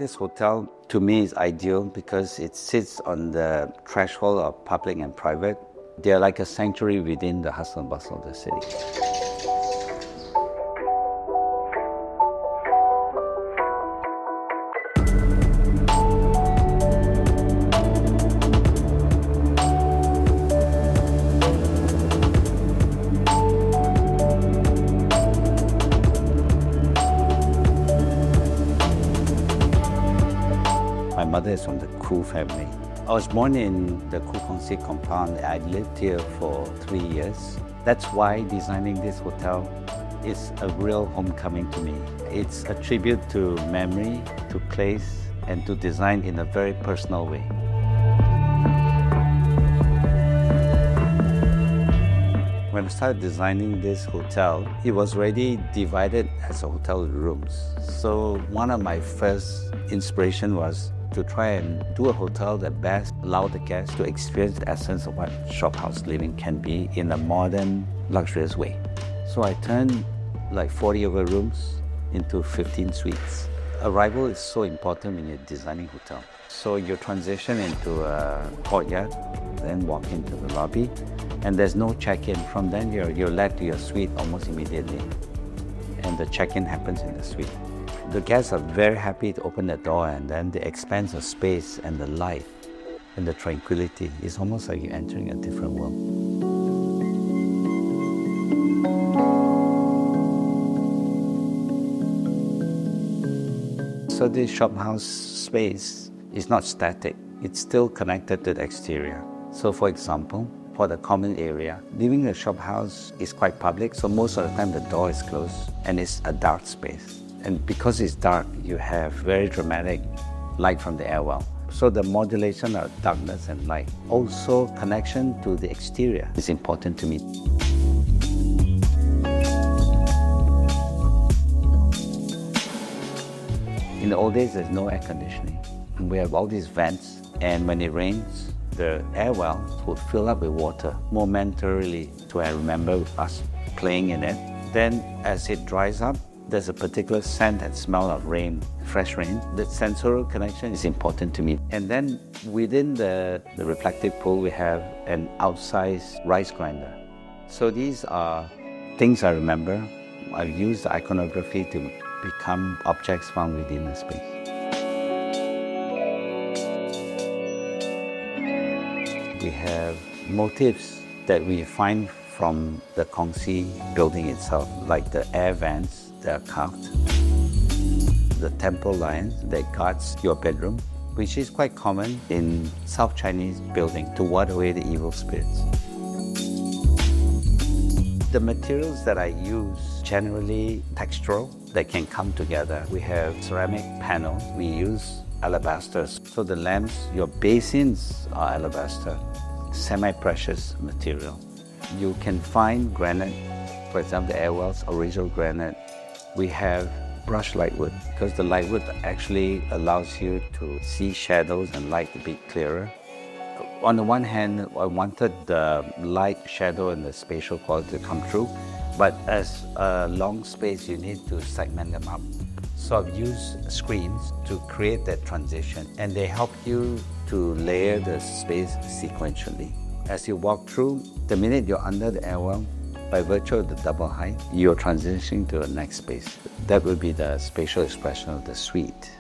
This hotel, to me, is ideal because it sits on the threshold of public and private. They're like a sanctuary within the hustle and bustle of the city. My mother is from the Khoo family. I was born in the Khoo Kongsi compound. I lived here for 3 years. That's why designing this hotel is a real homecoming to me. It's a tribute to memory, to place, and to design in a very personal way. When I started designing this hotel, it was already divided as a hotel with rooms. So one of my first inspiration was to try and do a hotel that best allowed the guests to experience the essence of what shophouse living can be in a modern, luxurious way. So I turned like 40 over rooms into 15 suites. Arrival is so important when you're designing hotel. So you transition into a courtyard, then walk into the lobby, and there's no check-in. From then you're led to your suite almost immediately, and the check-in happens in the suite. The guests are very happy to open the door, and then the expanse of space and the light and the tranquility is almost like you're entering a different world. So this shophouse space is not static. It's still connected to the exterior. So for example, for the common area, living in a shophouse is quite public, so most of the time the door is closed and it's a dark space. And because it's dark, you have very dramatic light from the airwell. So the modulation of darkness and light. Also, connection to the exterior is important to me. In the old days, there's no air conditioning. We have all these vents, and when it rains, the airwell would fill up with water momentarily. So I remember us playing in it. Then as it dries up, there's a particular scent and smell of rain, fresh rain. The sensorial connection is important to me. And then within the reflective pool, we have an outsized rice grinder. So these are things I remember. I've used the iconography to become objects found within the space. We have motifs that we find from the Kongsi building itself, like the air vents that are carved, the temple lions that guards your bedroom, which is quite common in South Chinese building to ward away the evil spirits. The materials that I use, generally textural, that can come together. We have ceramic panels, we use alabaster. So the lamps, your basins are alabaster, semi-precious material. You can find granite, for example, the airwells, original granite. We have brushed lightwood because the lightwood actually allows you to see shadows and light a bit clearer. On the one hand, I wanted the light, shadow, and the spatial quality to come through, but as a long space, you need to segment them up. So I've used screens to create that transition, and they help you to layer the space sequentially. As you walk through, the minute you're under the airwell, by virtue of the double height, you're transitioning to the next space. That will be the spatial expression of the suite.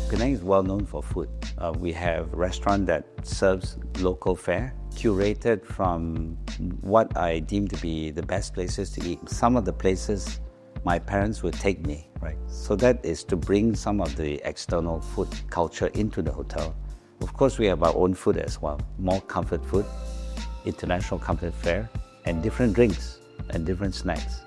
Penang is well known for food. We have a restaurant that serves local fare, curated from what I deem to be the best places to eat. Some of the places my parents would take me, right? So that is to bring some of the external food culture into the hotel. Of course, we have our own food as well, more comfort food, international comfort fare, and different drinks and different snacks.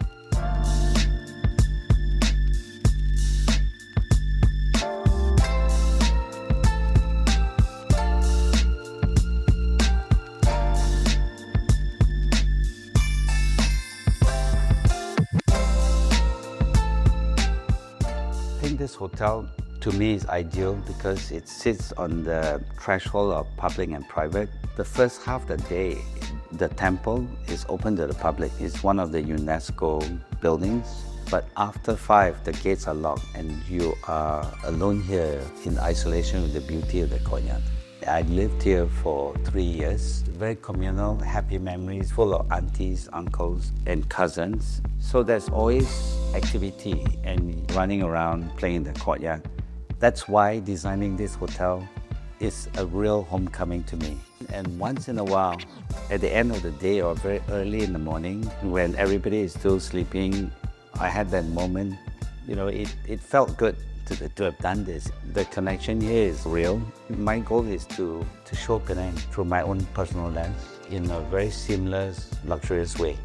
hotel to me is ideal because it sits on the threshold of public and private. The first half of the day, the temple is open to the public. It's one of the UNESCO buildings. But after 5, the gates are locked and you are alone here in isolation with the beauty of the courtyard. I lived here for 3 years. Very communal, happy memories, full of aunties, uncles, and cousins. So there's always activity and running around playing in the courtyard. That's why designing this hotel is a real homecoming to me. And once in a while, at the end of the day or very early in the morning, when everybody is still sleeping, I had that moment. You know, it felt good to have done this. The connection here is real. My goal is to show Penang through my own personal lens in a very seamless, luxurious way.